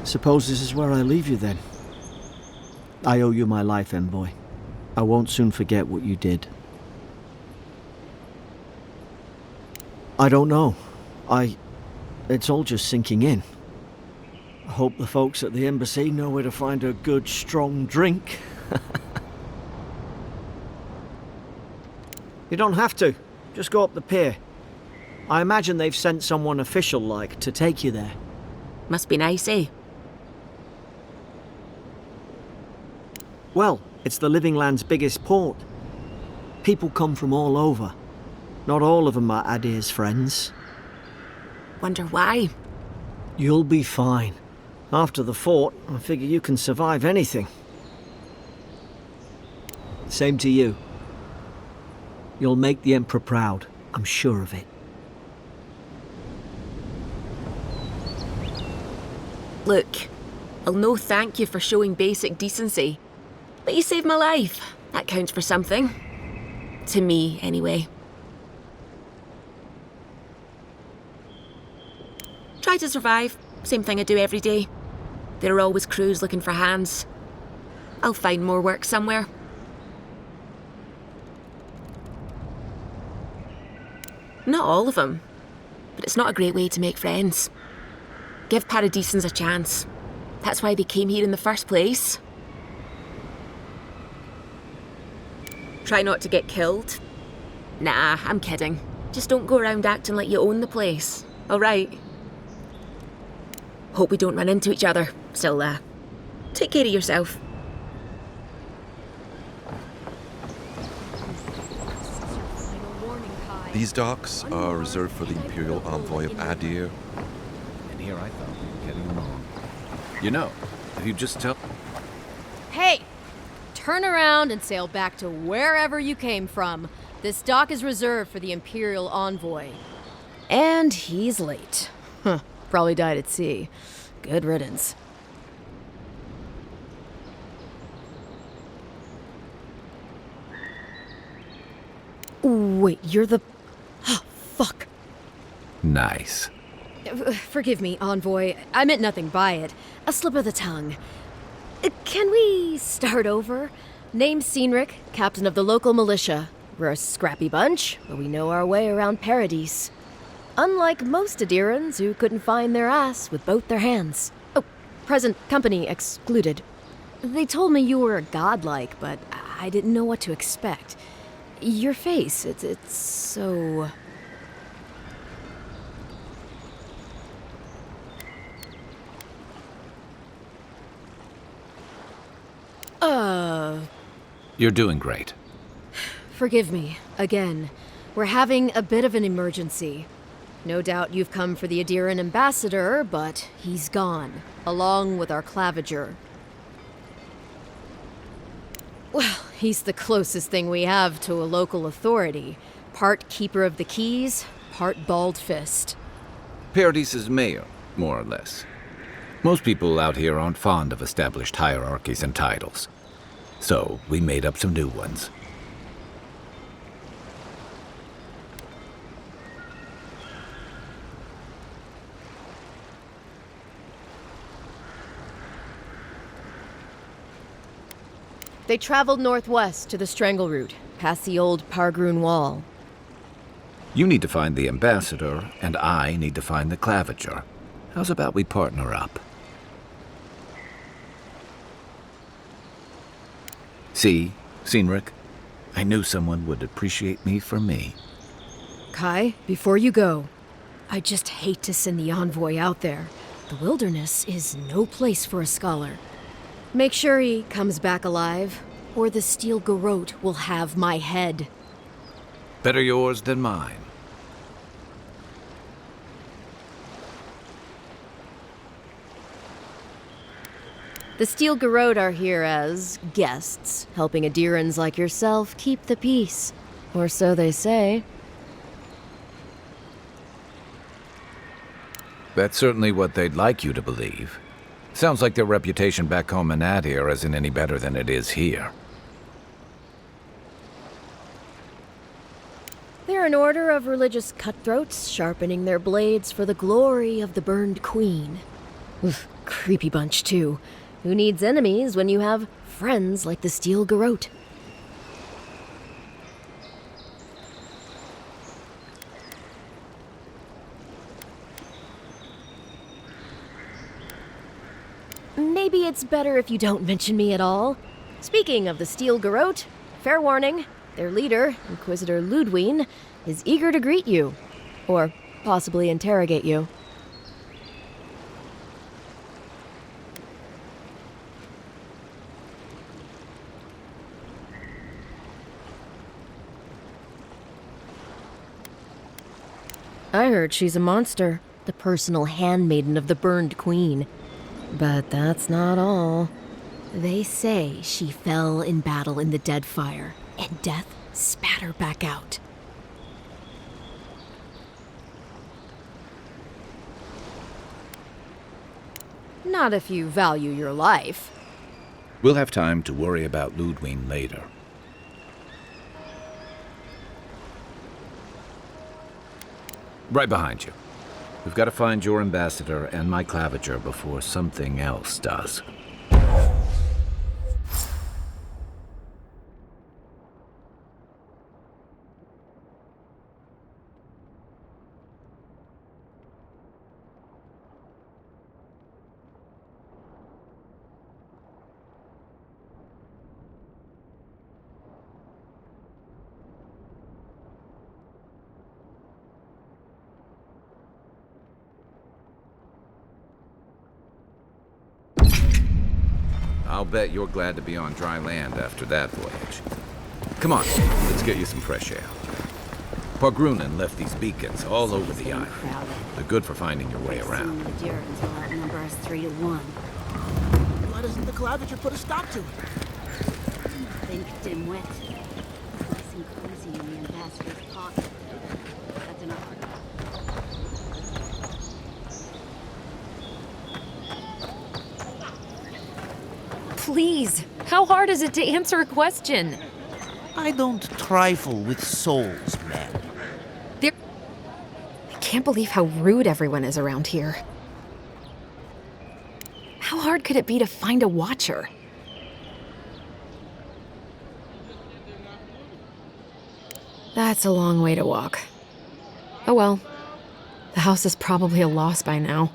Suppose this is where I leave you then. I owe you my life, envoy. I won't soon forget what you did. I don't know. It's all just sinking in. I hope the folks at the embassy know where to find a good, strong drink. You don't have to. Just go up the pier. I imagine they've sent someone official-like to take you there. Must be nice, eh? Well, it's the Living Lands' biggest port. People come from all over. Not all of them are Aedyr's friends. Wonder why? You'll be fine. After the fort, I figure you can survive anything. Same to you. You'll make the Emperor proud, I'm sure of it. Look, I'll no thank you for showing basic decency. But you saved my life. That counts for something. To me, anyway. Try to survive. Same thing I do every day. There are always crews looking for hands. I'll find more work somewhere. Not all of them, but it's not a great way to make friends. Give paradisans a chance. That's why they came here in the first place. Try not to get killed. Nah, I'm kidding. Just don't go around acting like you own the place, alright? Hope we don't run into each other. Still, take care of yourself. These docks are reserved for the Imperial Envoy of Aedyr. And here I thought we were getting along. You know, if you just tell... Hey! Turn around and sail back to wherever you came from. This dock is reserved for the Imperial Envoy. And he's late. Huh, probably died at sea. Good riddance. Wait, you're the... Oh, fuck. Nice. Forgive me, Envoy. I meant nothing by it. A slip of the tongue. Can we start over? Name's Cynric, captain of the local militia. We're a scrappy bunch, but we know our way around Paradise. Unlike most Aedyrans who couldn't find their ass with both their hands. Oh, present company excluded. They told me you were a godlike, but I didn't know what to expect. Your face, it's so... You're doing great. Forgive me, again. We're having a bit of an emergency. No doubt you've come for the Aedyran ambassador, but he's gone, along with our claviger. Well, he's the closest thing we have to a local authority. Part keeper of the keys, part bald fist. Paradise's mayor, more or less. Most people out here aren't fond of established hierarchies and titles. So, we made up some new ones. They traveled northwest to the Strangle Route, past the old Pargroon Wall. You need to find the ambassador, and I need to find the claviger. How's about we partner up? See, Cynric? I knew someone would appreciate me for me. Kai, before you go, I just hate to send the envoy out there. The wilderness is no place for a scholar. Make sure he comes back alive, or the steel garrote will have my head. Better yours than mine. The steel garrote are here as guests, helping Aedyrans like yourself keep the peace. Or so they say. That's certainly what they'd like you to believe. Sounds like their reputation back home in Aedyr isn't any better than it is here. They're an order of religious cutthroats, sharpening their blades for the glory of the burned queen. Oof, Creepy bunch, too. Who needs enemies when you have friends like the Steel Garrote? Maybe it's better if you don't mention me at all. Speaking of the Steel Garrote, fair warning, their leader, Inquisitor Ludwine, is eager to greet you. Or possibly interrogate you. I heard she's a monster, the personal handmaiden of the Burned Queen. But that's not all. They say she fell in battle in the Deadfire, and death spat her back out. Not if you value your life. We'll have time to worry about Ludwine later. Right behind you. We've got to find your ambassador and my claviger before something else does. I'll bet you're glad to be on dry land after that voyage. Come on, let's get you some fresh air. Pargrunen left these beacons all over the island. They're good for finding your way around. The Durans will outnumber us 3-1. Why doesn't the claviger put a stop to it? Think, dimwit. Nice and cozy in the ambassador's pocket. That's enough. Please, how hard is it to answer a question? I don't trifle with souls, man. I can't believe how rude everyone is around here. How hard could it be to find a watcher? That's a long way to walk. Oh well, the house is probably a loss by now.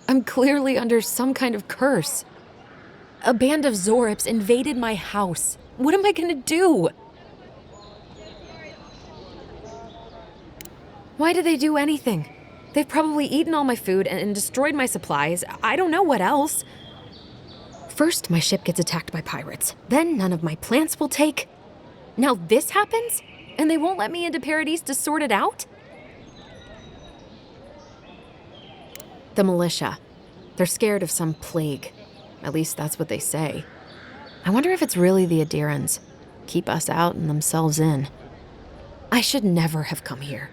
I'm clearly under some kind of curse. A band of Zorips invaded my house. What am I gonna do? Why did they do anything? They've probably eaten all my food and destroyed my supplies. I don't know what else. First, my ship gets attacked by pirates. Then none of my plants will take. Now this happens? And they won't let me into Paradise to sort it out? The militia. They're scared of some plague. At least that's what they say. I wonder if it's really the Aedyrans. Keep us out and themselves in. I should never have come here.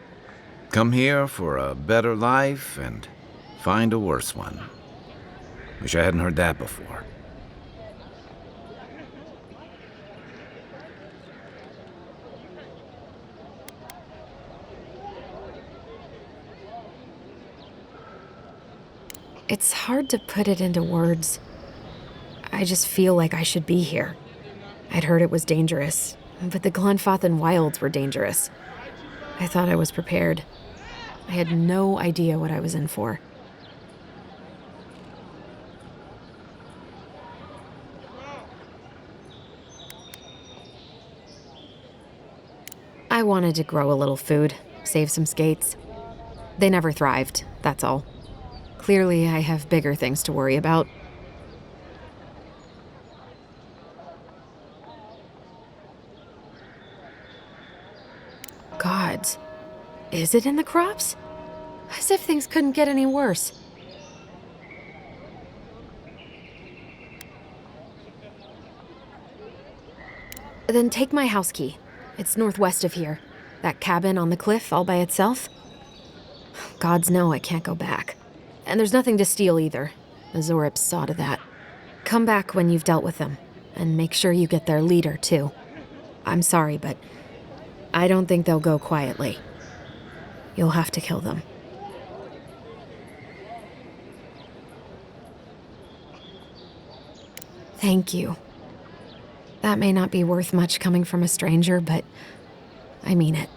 Come here for a better life and find a worse one. Wish I hadn't heard that before. It's hard to put it into words. I just feel like I should be here. I'd heard it was dangerous, but the Glenfathan wilds were dangerous. I thought I was prepared. I had no idea what I was in for. I wanted to grow a little food, save some skates. They never thrived, that's all. Clearly, I have bigger things to worry about. Gods, is it in the crops? As if things couldn't get any worse. Then take my house key. It's northwest of here. That cabin on the cliff all by itself. Gods know I can't go back. And there's nothing to steal either. The Zorips saw to that. Come back when you've dealt with them, and make sure you get their leader, too. I'm sorry, but I don't think they'll go quietly. You'll have to kill them. Thank you. That may not be worth much coming from a stranger, but I mean it.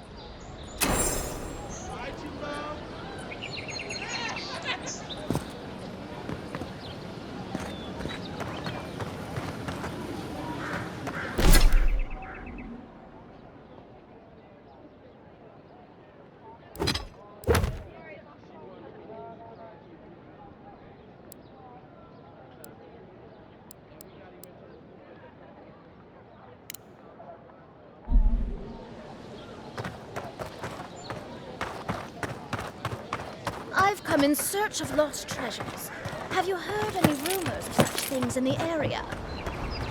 I've come in search of lost treasures. Have you heard any rumors of such things in the area?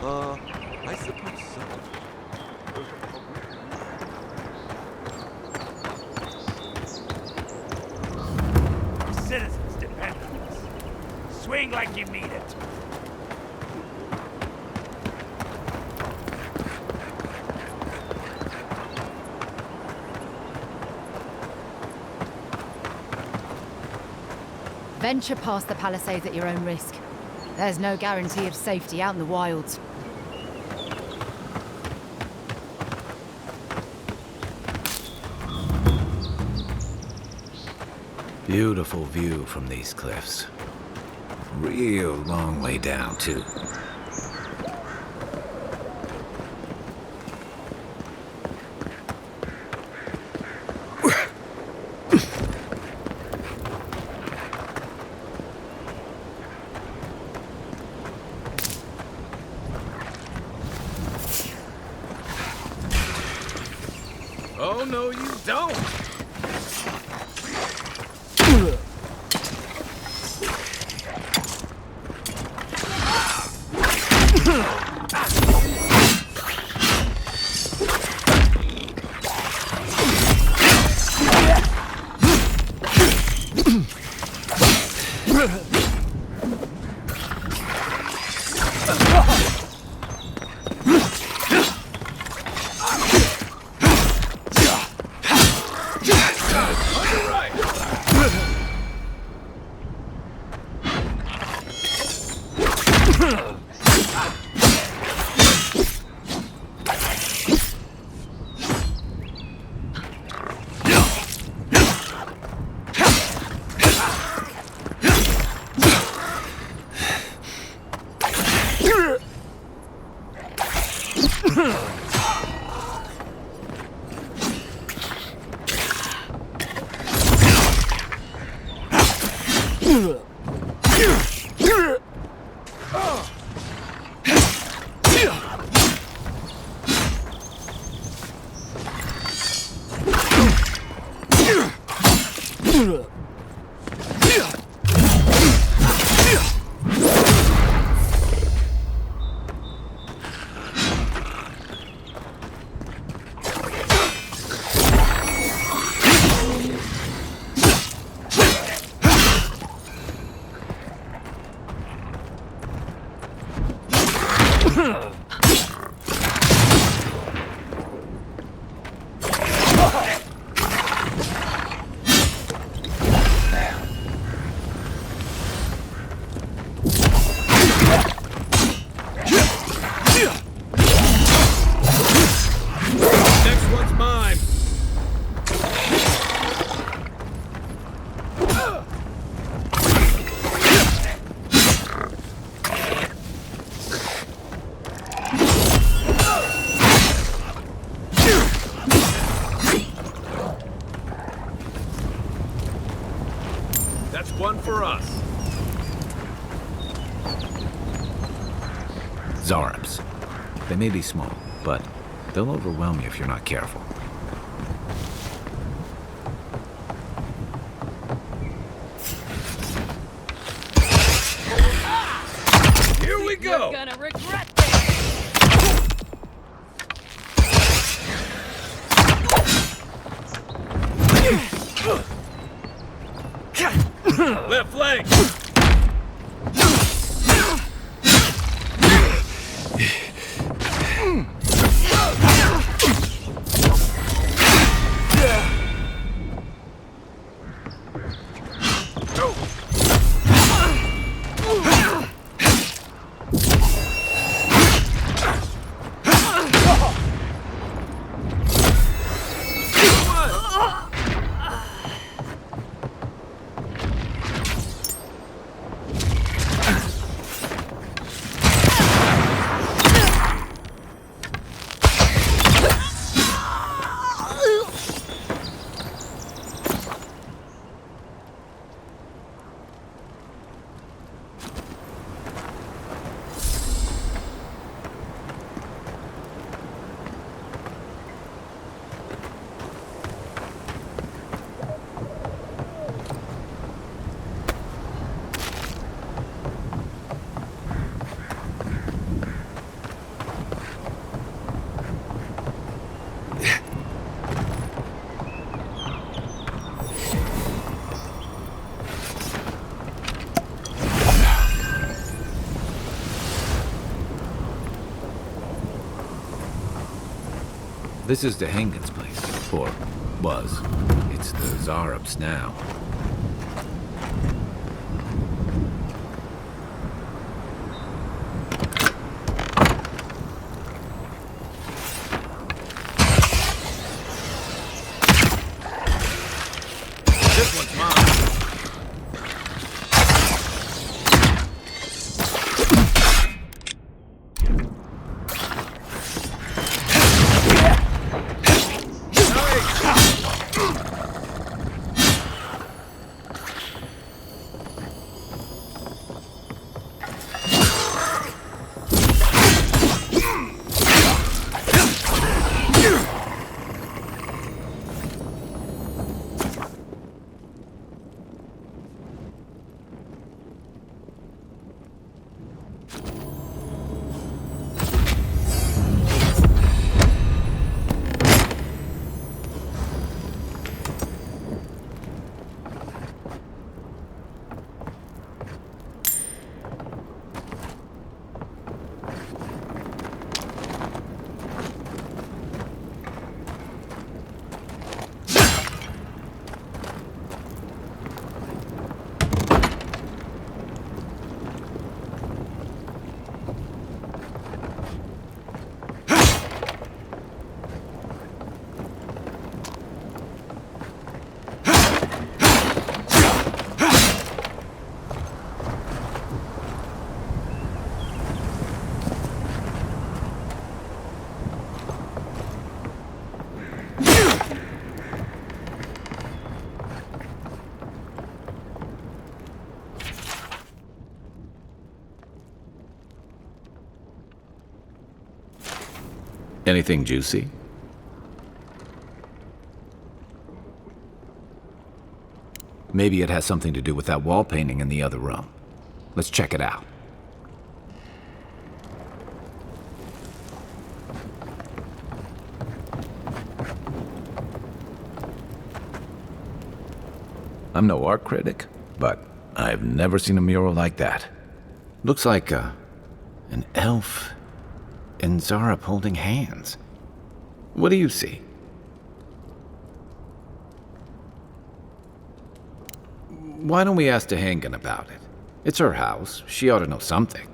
I suppose so. Citizens depend on us. Swing like you mean it. Venture past the palisades at your own risk. There's no guarantee of safety out in the wilds. Beautiful view from these cliffs. Real long way down, too. Oh, no, you don't! That's one for us. Zarabs. They may be small, but they'll overwhelm you if you're not careful. Here we go! You're gonna regret Left flank! This is the Hengen's place. Or was. It's the Zarab's now. This one's mine. Anything juicy? Maybe it has something to do with that wall painting in the other room. Let's check it out. I'm no art critic, but I've never seen a mural like that. Looks like an elf and Zarab holding hands. What do you see? Why don't we ask Tehangan about it? It's her house. She ought to know something.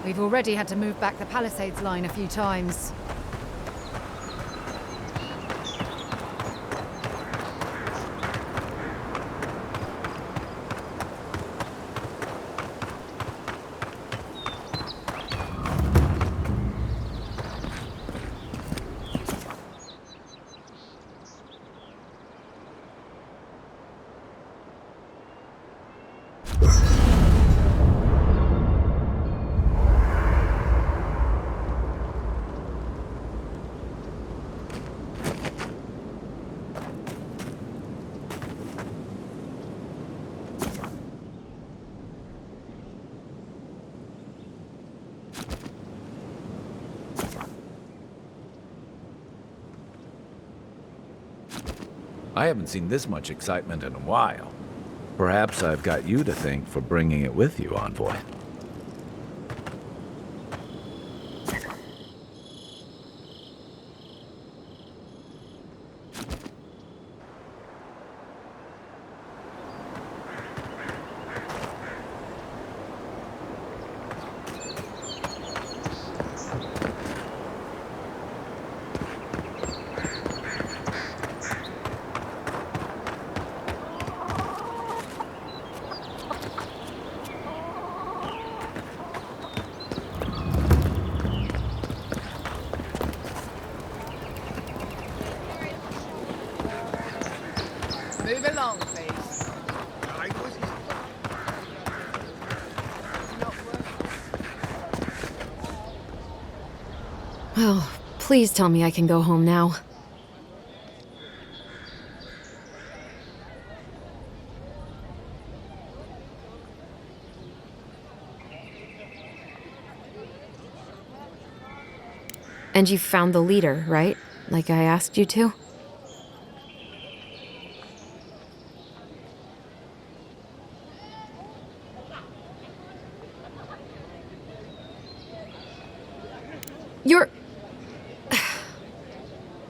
We've already had to move back the Palisades line a few times. I haven't seen this much excitement in a while. Perhaps I've got you to thank for bringing it with you, envoy. Move along, please. Well, please tell me I can go home now. And you found the leader, right? Like I asked you to? You're...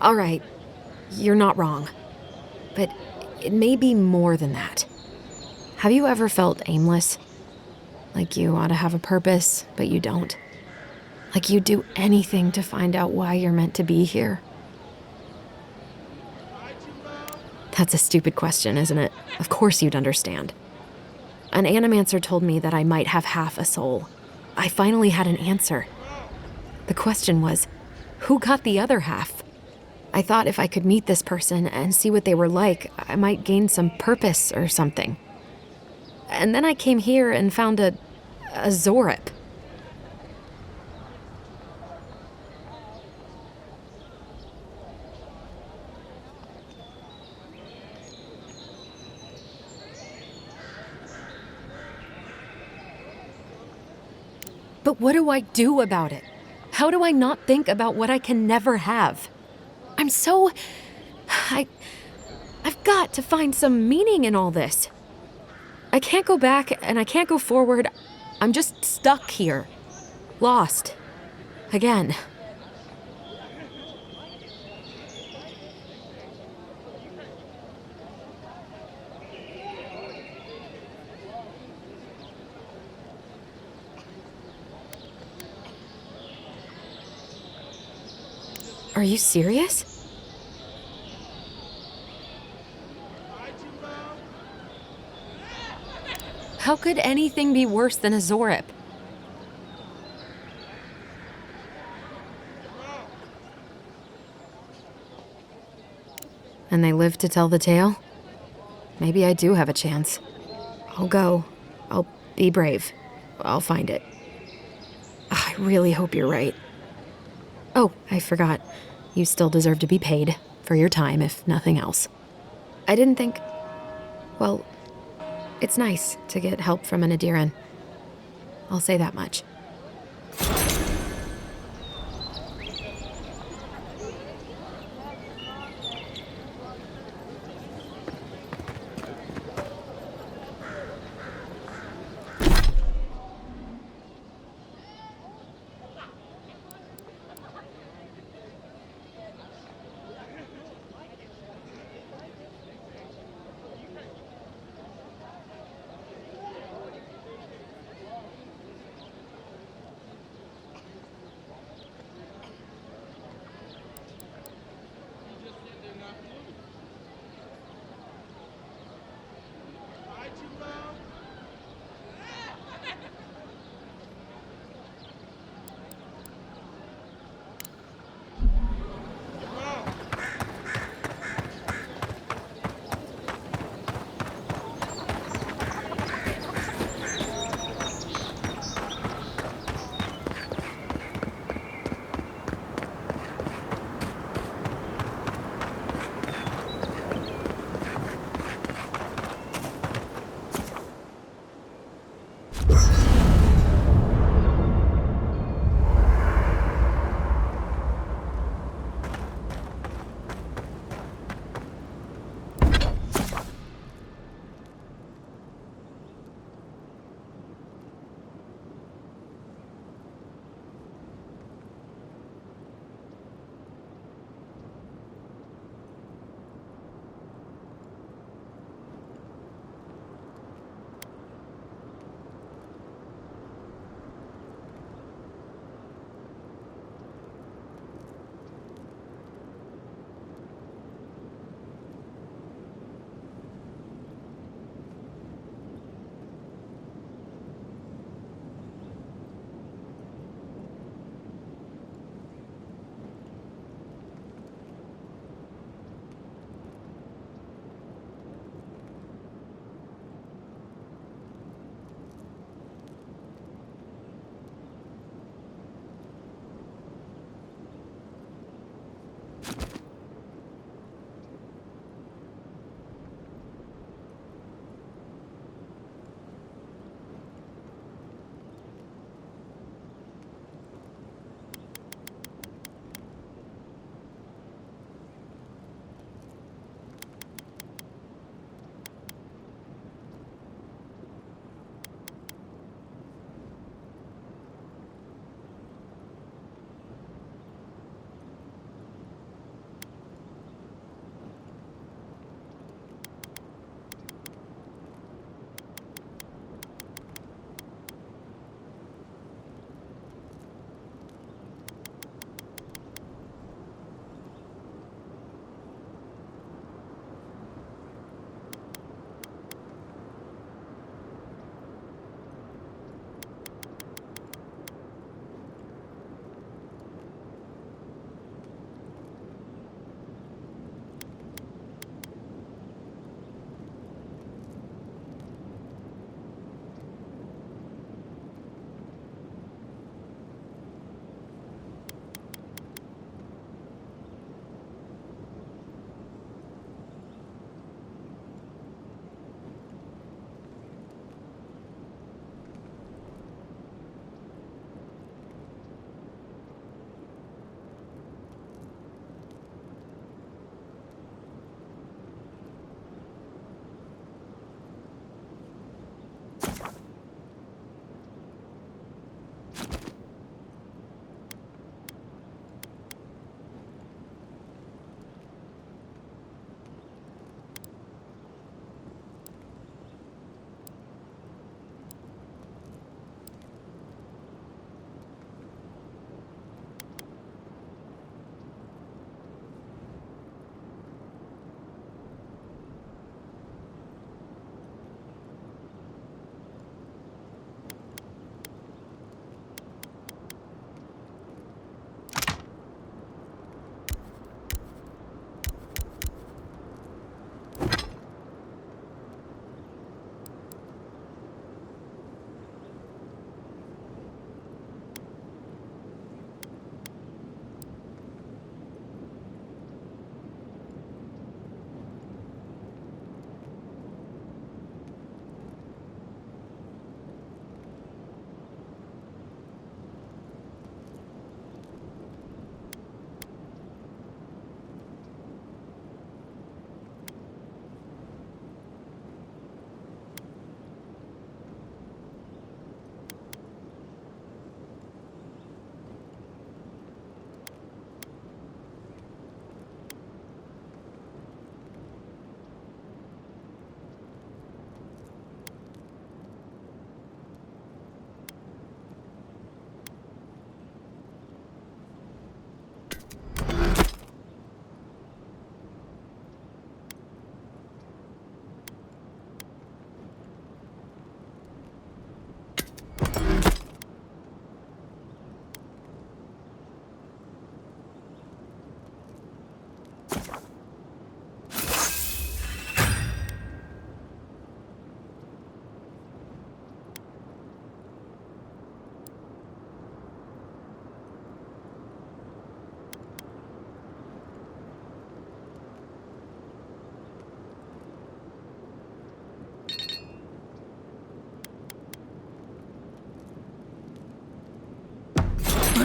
All right, you're not wrong. But it may be more than that. Have you ever felt aimless? Like you ought to have a purpose, but you don't? Like you'd do anything to find out why you're meant to be here? That's a stupid question, isn't it? Of course you'd understand. An animancer told me that I might have half a soul. I finally had an answer. The question was, who got the other half? I thought if I could meet this person and see what they were like, I might gain some purpose or something. And then I came here and found a Zorip. But what do I do about it? How do I not think about what I can never have? I'm so... I've got to find some meaning in all this. I can't go back and I can't go forward. I'm just stuck here. Lost. Again. Are you serious? How could anything be worse than a Zorip? And they live to tell the tale? Maybe I do have a chance. I'll go. I'll be brave. I'll find it. I really hope you're right. Oh, I forgot. You still deserve to be paid for your time, if nothing else. I didn't think... Well, it's nice to get help from an Aedyran. I'll say that much.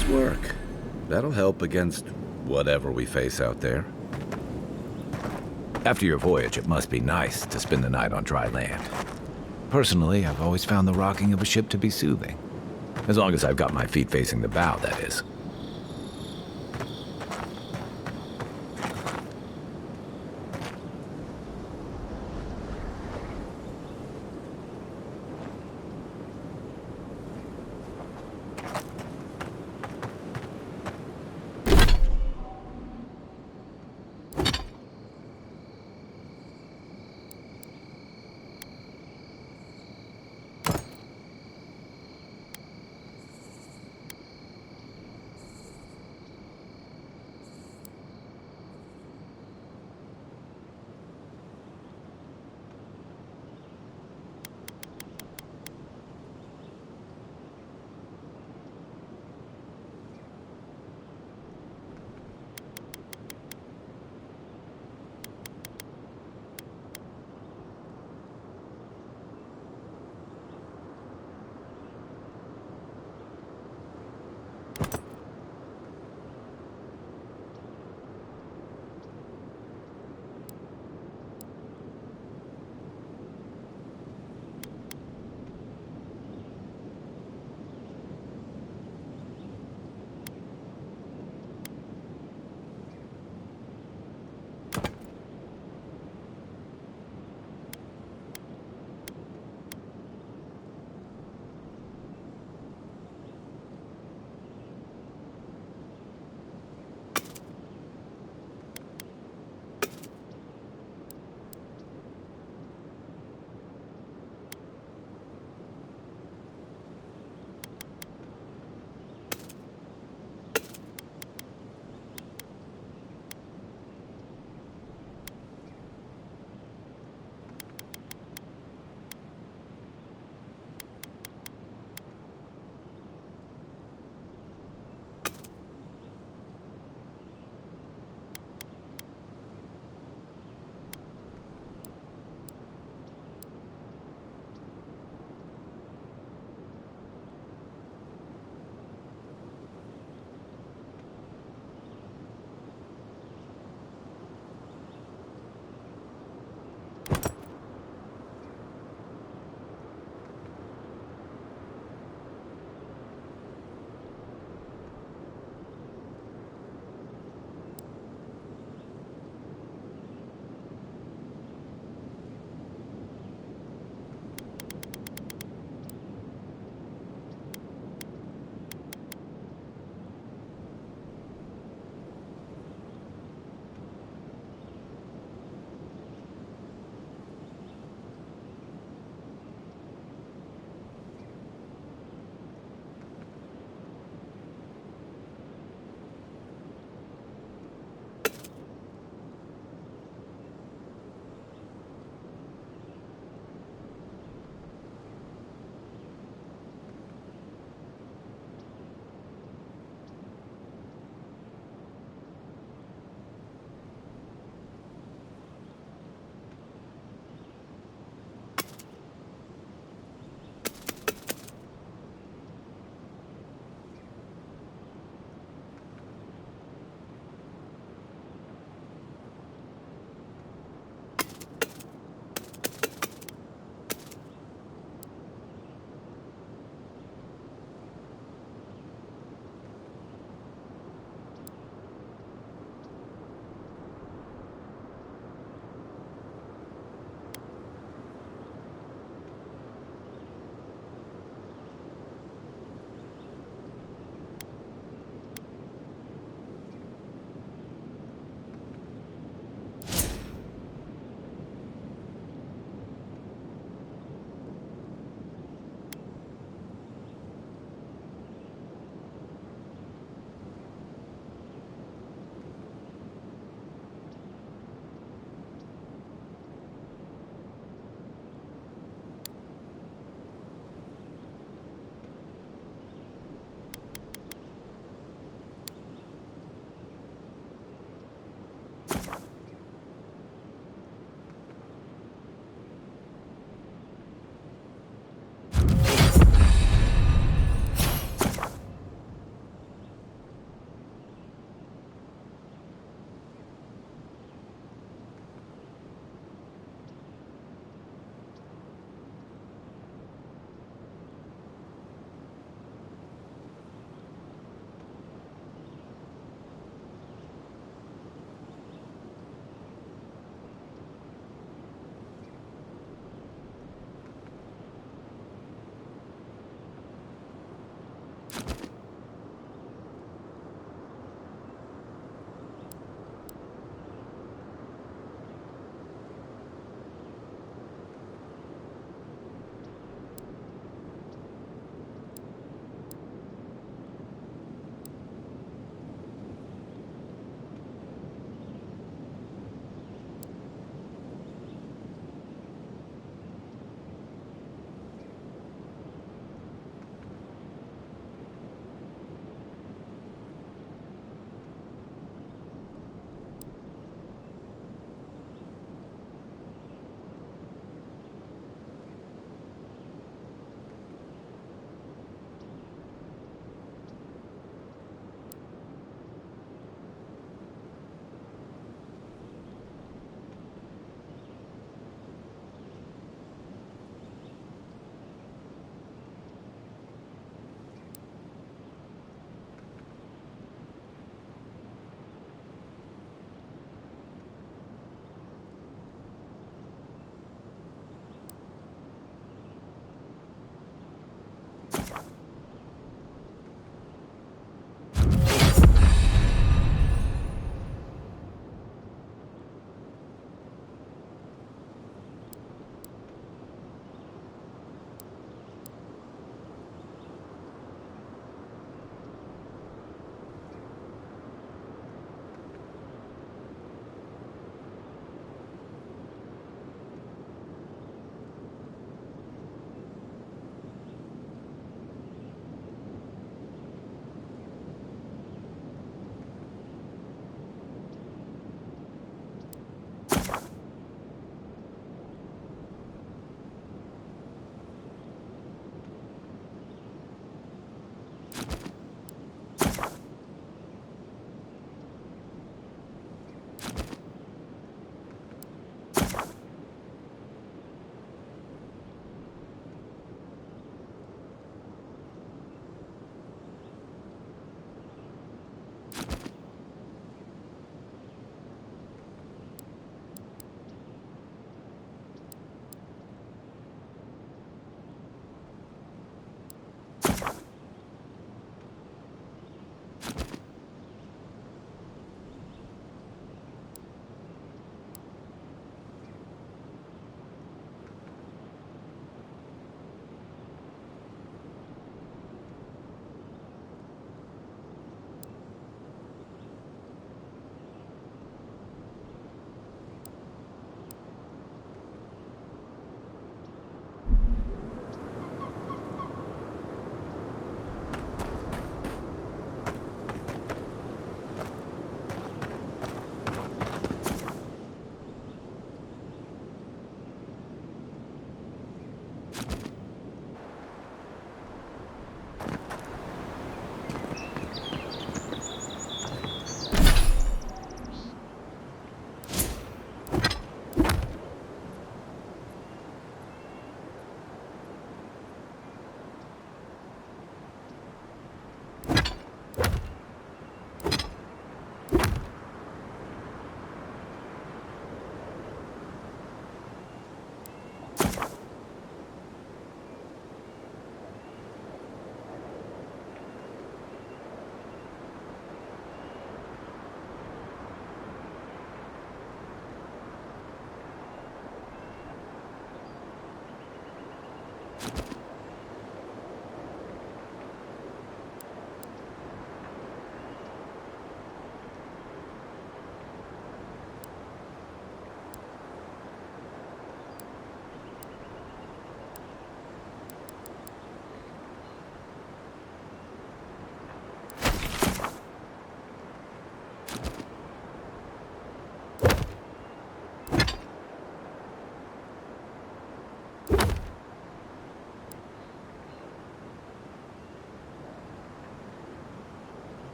Nice work. That'll help against whatever we face out there. After your voyage, it must be nice to spend the night on dry land. Personally, I've always found the rocking of a ship to be soothing. As long as I've got my feet facing the bow, that is.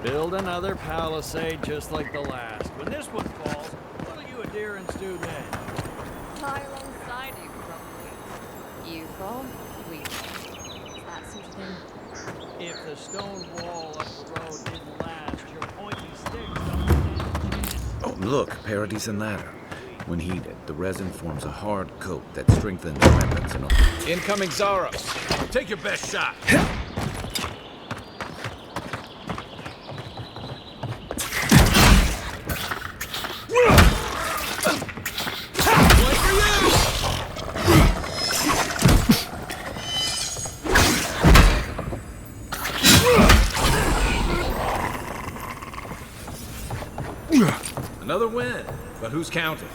Build another palisade just like the last. When this one falls, what'll you adherents do then? Lie alongside you, probably. You fall, we fall. That sort of thing. If the stone wall up the road didn't last, your pointy sticks don't stand a chance. Oh, look, Parady's and ladder. When heated, the resin forms a hard coat that strengthens weapons and all. Incoming Zaros! Take your best shot! Another win, but who's counting?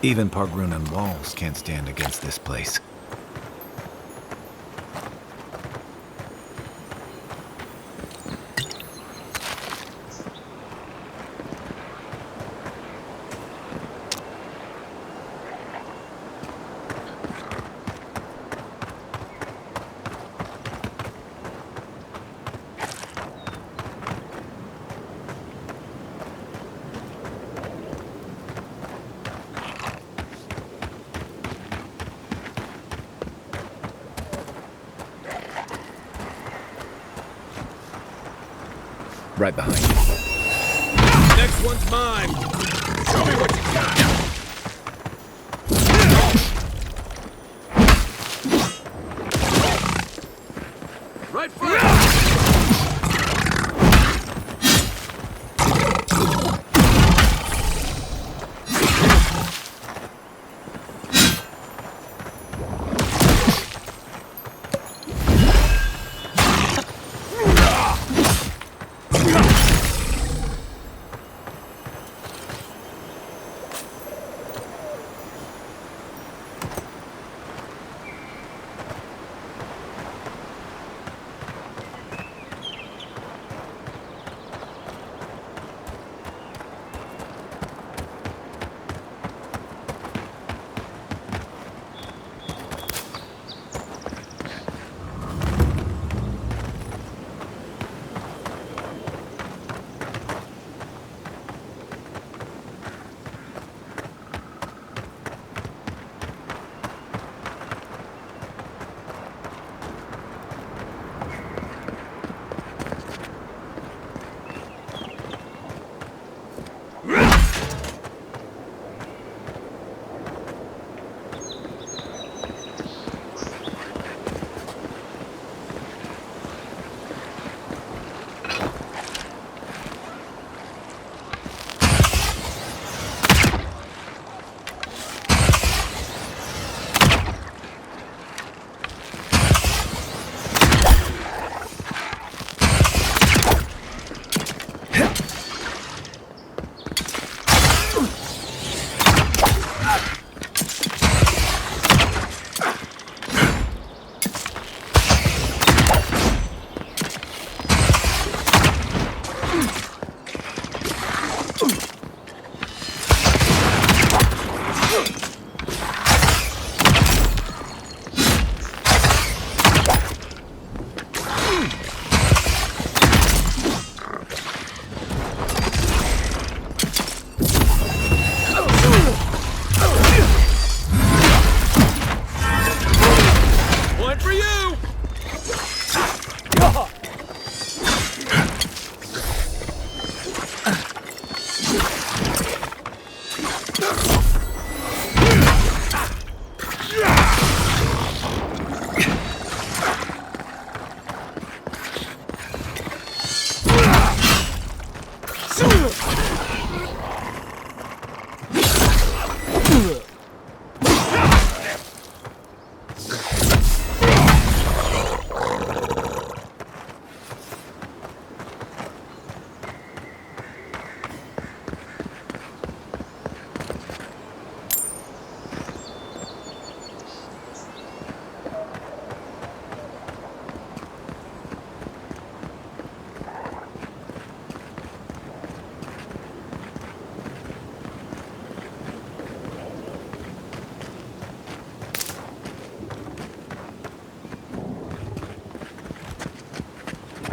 Even Pargrunan walls can't stand against this place. Right behind you. Next one's mine. Show me what you got. Right front.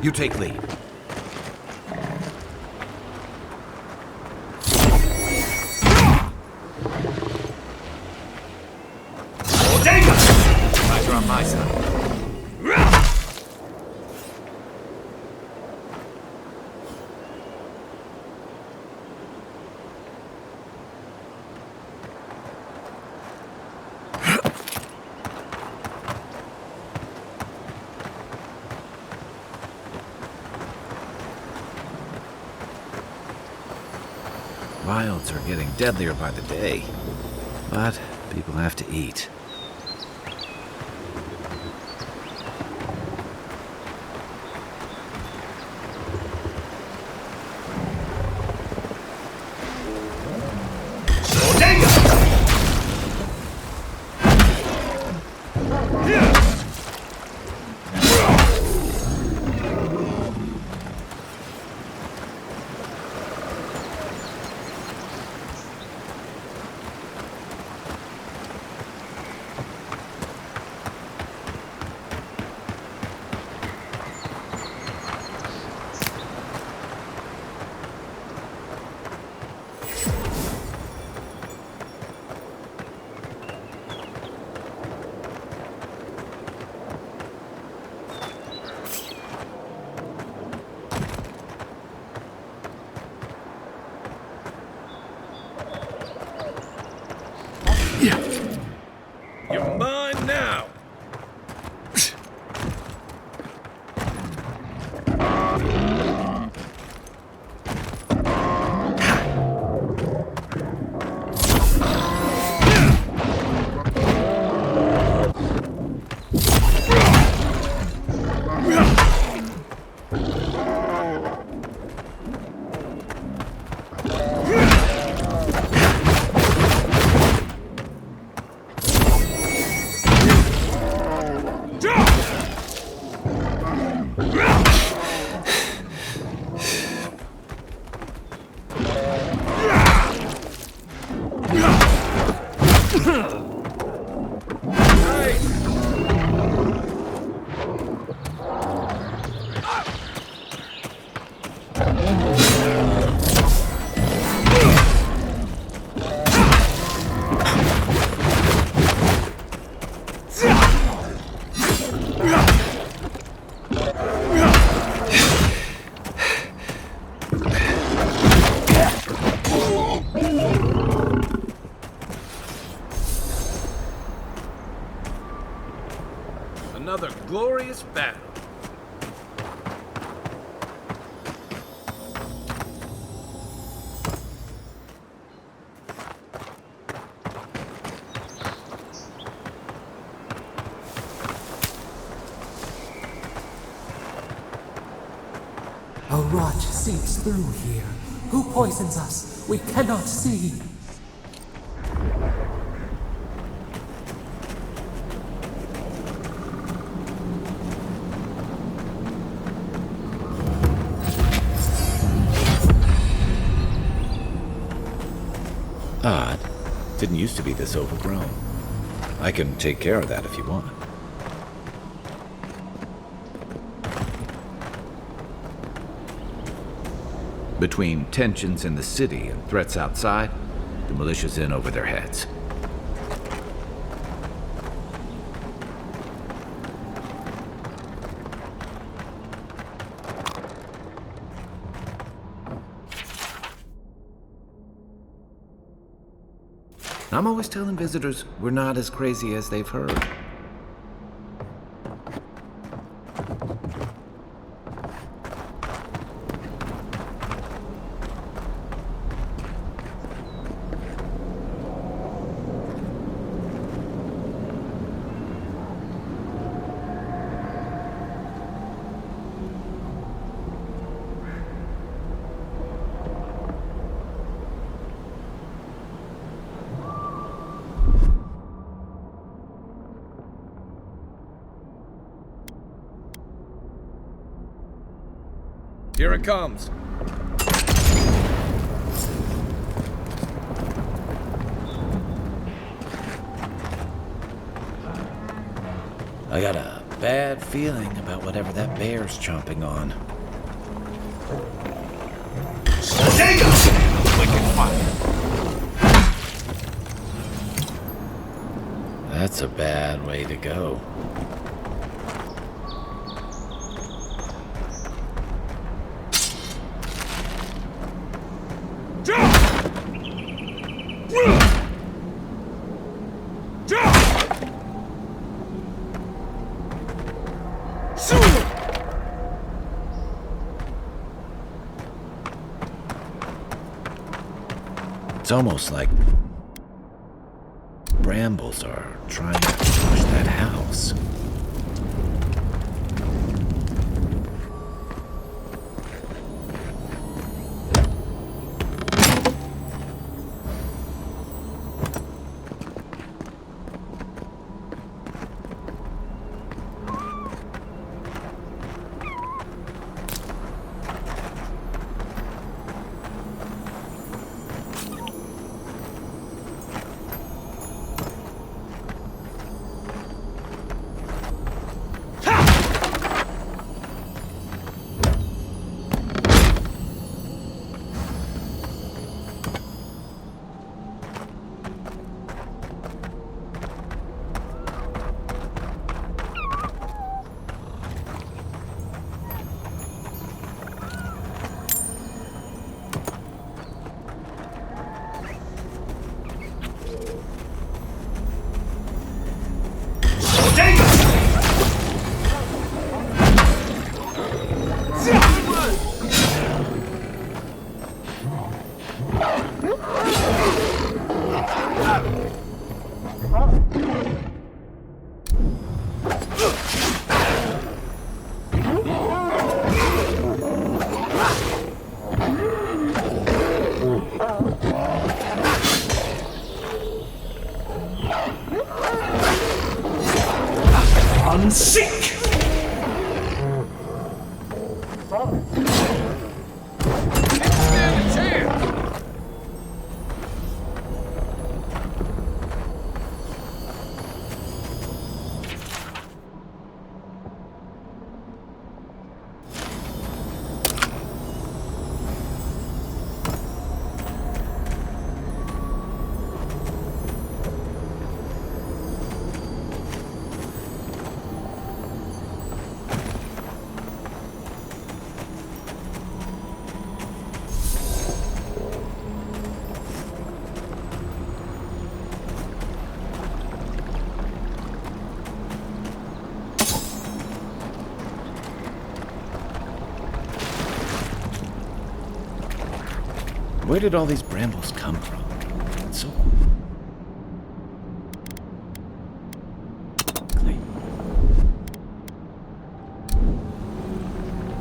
You take lead. Eyes are on my side. Wilds are getting deadlier by the day, but people have to eat. You're mine now! Another glorious battle. A rot seeps through here. Who poisons us? We cannot see. Odd. Didn't used to be this overgrown. I can take care of that if you want. Between tensions in the city and threats outside, the militia's in over their heads. I'm always telling visitors we're not as crazy as they've heard. Here it comes. I got a bad feeling about whatever that bear's chomping on. Wicked fire. That's a bad way to go. It's almost like brambles are trying to push that house. Run sick! Where did all these brambles come from? It's so...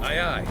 Aye, aye.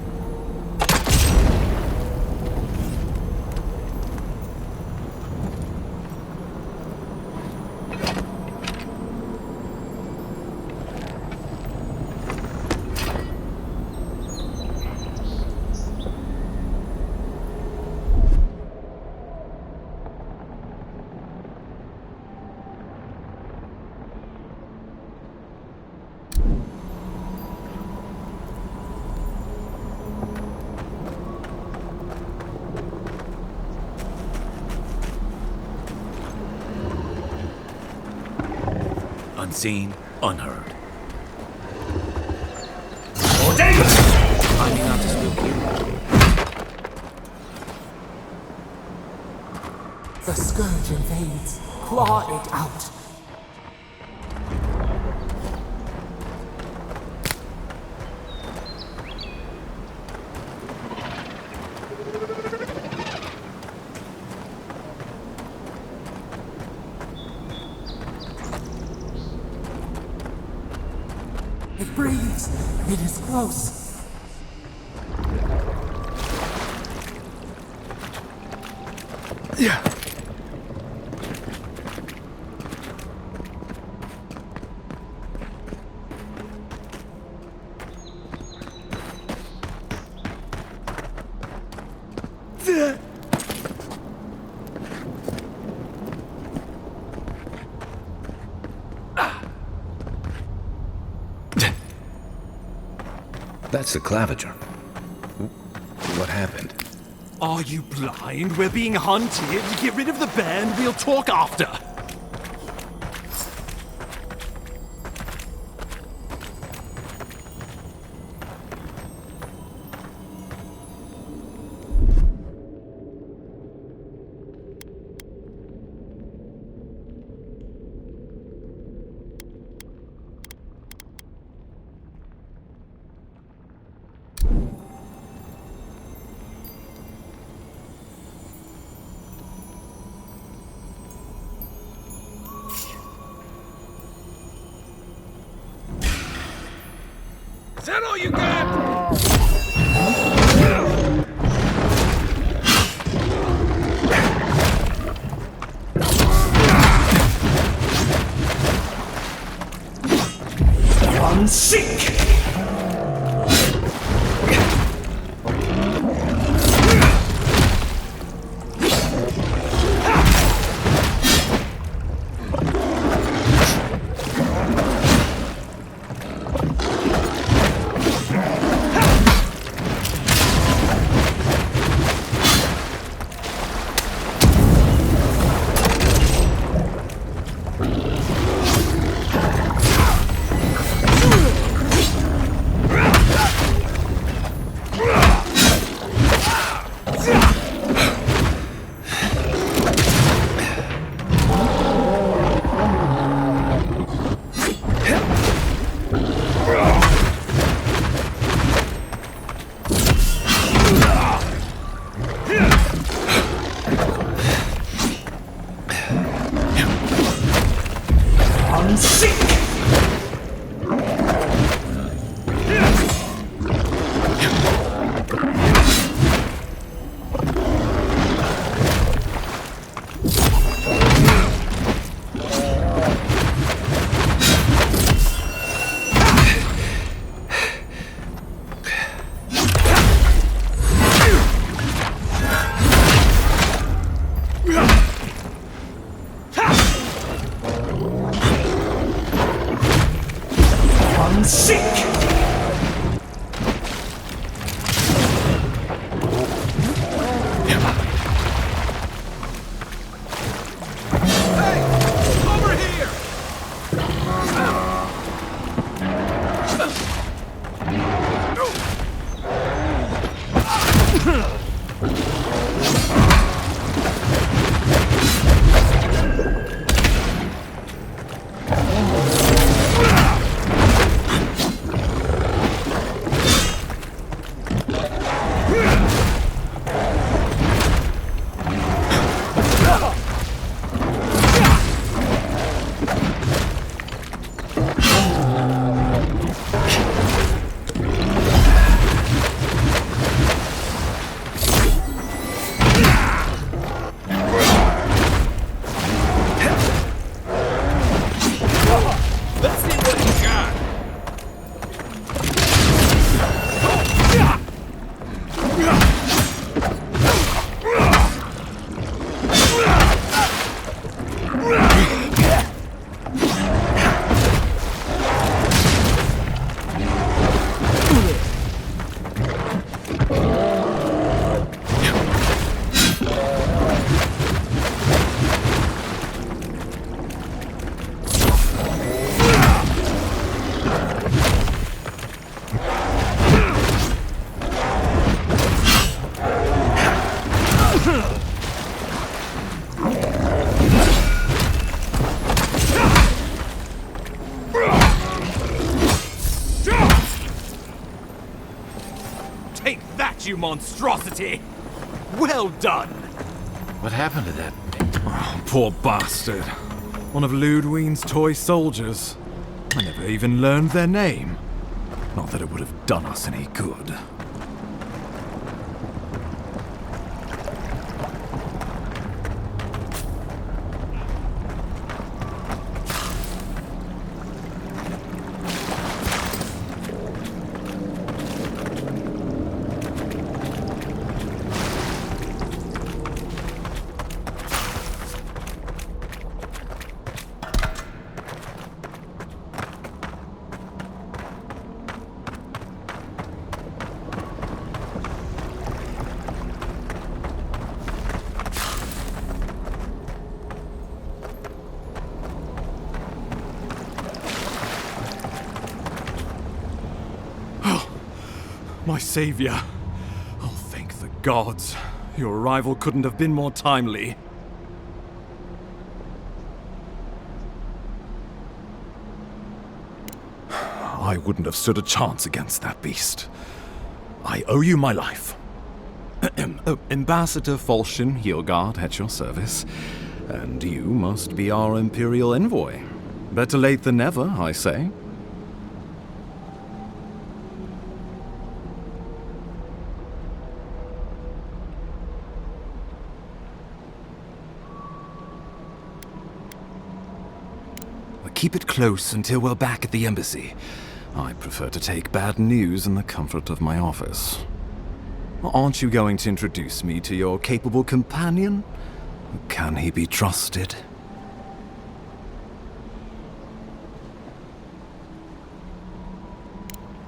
Unseen, unheard. Finding out to spook you. The scourge invades. Claw it out. It breathes. It is close. Yeah. That's the claviger. What happened? Are you blind? We're being hunted. Get rid of the bear and we'll talk after. Is that all you got? Run sick! One sink! You monstrosity! Well done! What happened to that? Oh, poor bastard. One of Ludwine's toy soldiers. I never even learned their name. Not that it would have done us any good. My savior. Oh, thank the gods. Your arrival couldn't have been more timely. I wouldn't have stood a chance against that beast. I owe you my life. Ambassador Falchion Heelguard at your service. And you must be our Imperial envoy. Better late than never, I say. Keep it close until we're back at the embassy. I prefer to take bad news in the comfort of my office. Aren't you going to introduce me to your capable companion? Can he be trusted?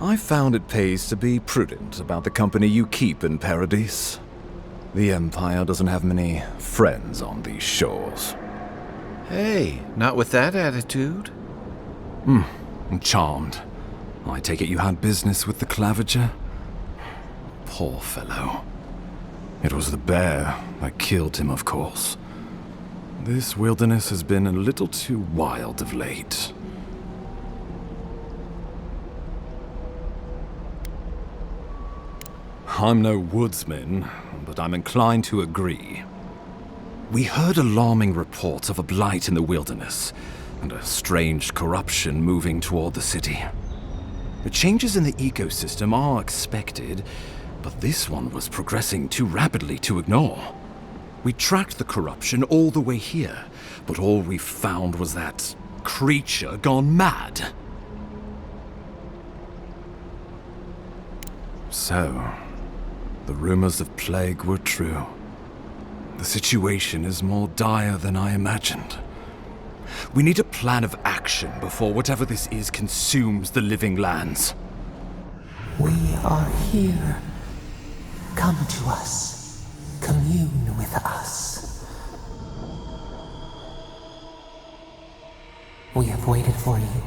I found it pays to be prudent about the company you keep in Paradise. The Empire doesn't have many friends on these shores. Hey, not with that attitude. I'm charmed. I take it you had business with the Clavager? Poor fellow. It was the bear that killed him, of course. This wilderness has been a little too wild of late. I'm no woodsman, but I'm inclined to agree. We heard alarming reports of a blight in the wilderness, and a strange corruption moving toward the city. The changes in the ecosystem are expected, but this one was progressing too rapidly to ignore. We tracked the corruption all the way here, but all we found was that creature gone mad. So, the rumors of plague were true. The situation is more dire than I imagined. We need a plan of action before whatever this is consumes the living lands. We are here. Come to us. Commune with us. We have waited for you.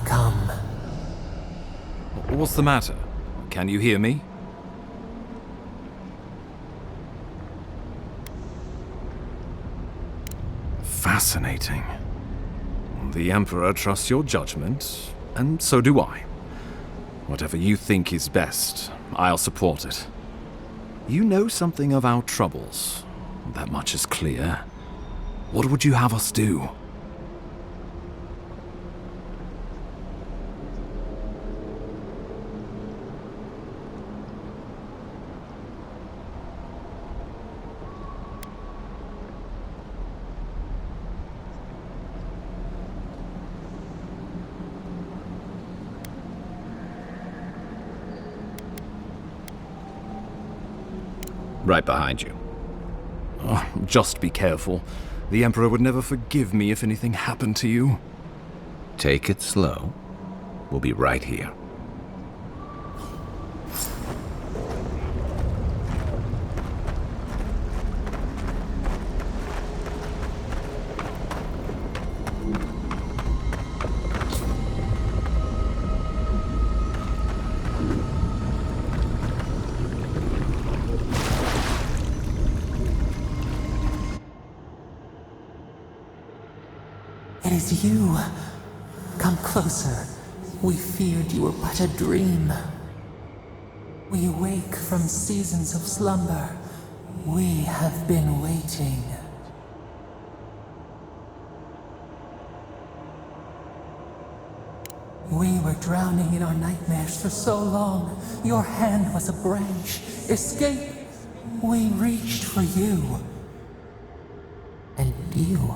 Come. What's the matter? Can you hear me? Fascinating. The Emperor trusts your judgment, and so do I. Whatever you think is best, I'll support it. You know something of our troubles. That much is clear. What would you have us do? Right behind you. Oh, just be careful. The Emperor would never forgive me if anything happened to you. Take it slow. We'll be right here. It is you. Come closer. We feared you were but a dream. We awake from seasons of slumber. We have been waiting. We were drowning in our nightmares for so long. Your hand was a branch. Escape! We reached for you. And you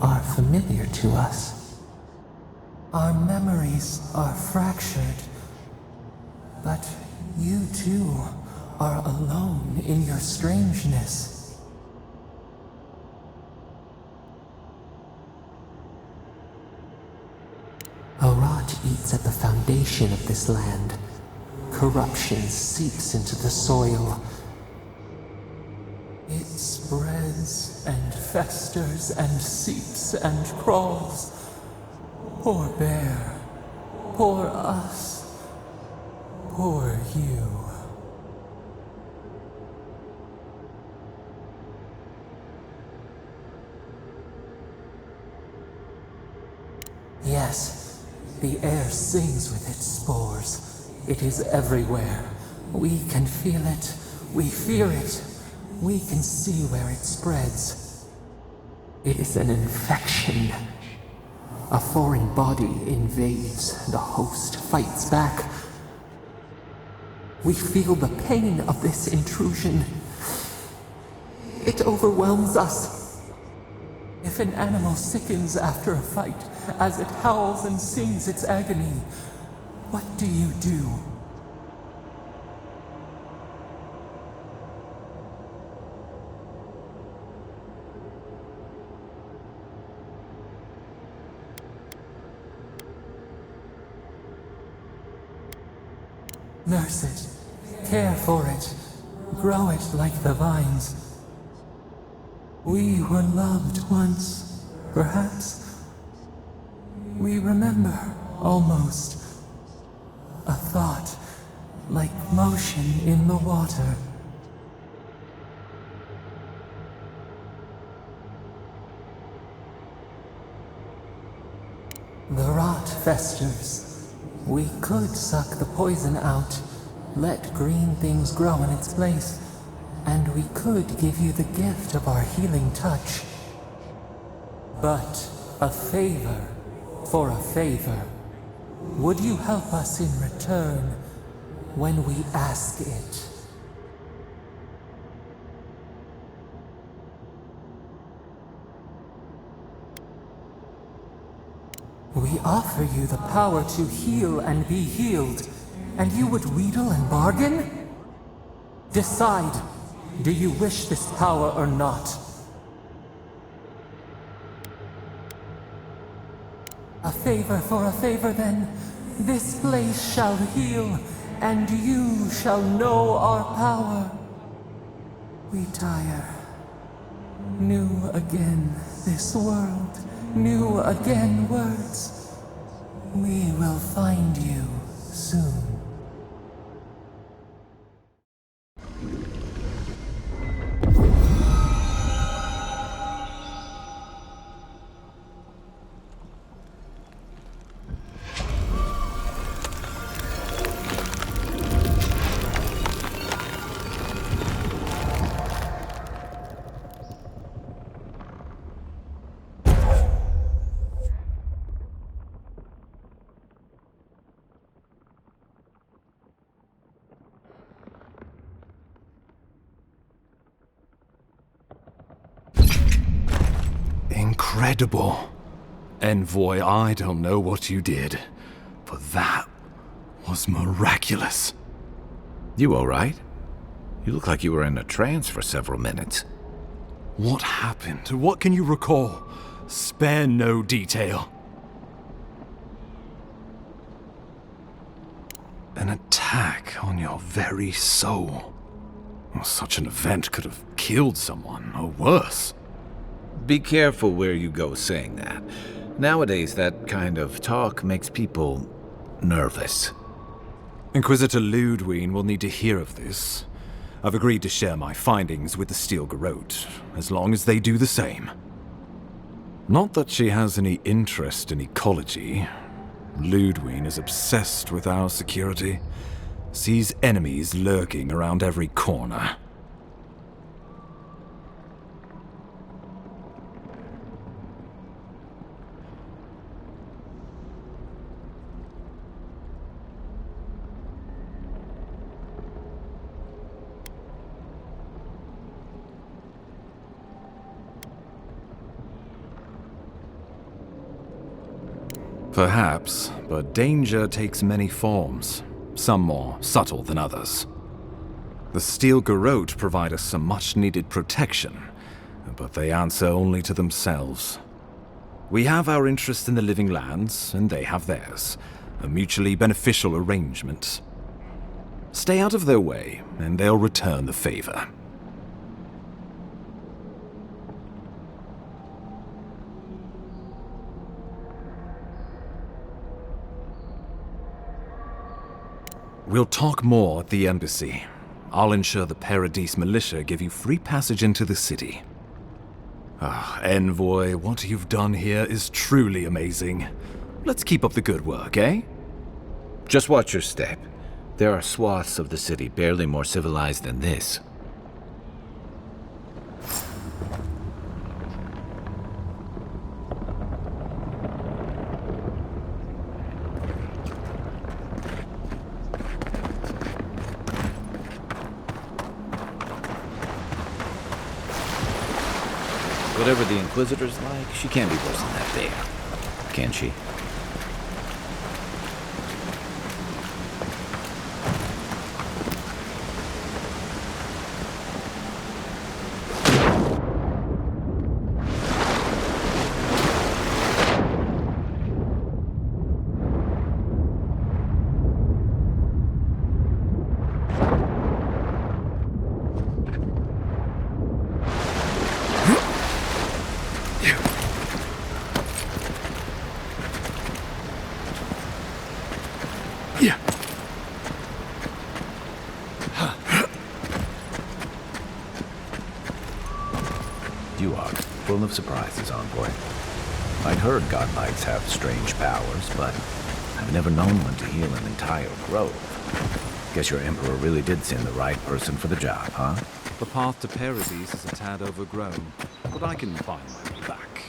are familiar to us. Our memories are fractured, but you too are alone in your strangeness. A rot eats at the foundation of this land. Corruption seeps into the soil. It spreads and festers and seeps and crawls. Poor bear. Poor us. Poor you. Yes, the air sings with its spores. It is everywhere. We can feel it. We fear it. We can see where it spreads. It is an infection. A foreign body invades, the host fights back. We feel the pain of this intrusion. It overwhelms us. If an animal sickens after a fight, as it howls and sings its agony, what do you do? Nurse it, care for it, grow it like the vines. We were loved once, perhaps. We remember, almost. A thought, like motion in the water. The rot festers. We could suck the poison out, let green things grow in its place, and we could give you the gift of our healing touch. But a favor for a favor. Would you help us in return when we ask it? We offer you the power to heal and be healed, and you would wheedle and bargain? Decide, do you wish this power or not? favor for a favor then. This place shall heal, and you shall know our power. We tire. New again this world, new again words. We will find you soon. Incredible. Envoy, I don't know what you did, but that was miraculous. You all right? You look like you were in a trance for several minutes. What happened? What can you recall? Spare no detail. An attack on your very soul. Such an event could have killed someone, or worse. Be careful where you go saying that. Nowadays, that kind of talk makes people nervous. Inquisitor Ludwine will need to hear of this. I've agreed to share my findings with the Steel Garrote, as long as they do the same. Not that she has any interest in ecology. Ludwine is obsessed with our security, sees enemies lurking around every corner. Perhaps, but danger takes many forms, some more subtle than others. The Steel Garrote provide us some much-needed protection, but they answer only to themselves. We have our interest in the Living Lands, and they have theirs, a mutually beneficial arrangement. Stay out of their way, and they'll return the favor. We'll talk more at the embassy. I'll ensure the Paradise militia give you free passage into the city. Envoy, what you've done here is truly amazing. Let's keep up the good work, eh? Just watch your step. There are swaths of the city barely more civilized than this. Whatever the Inquisitor's like, she can't be worse than that there. Can she? You are full of surprises, envoy. I'd heard godlikes have strange powers, but I've never known one to heal an entire grove. Guess your Emperor really did send the right person for the job, huh? The path to Paradise is a tad overgrown, but I can find my way back.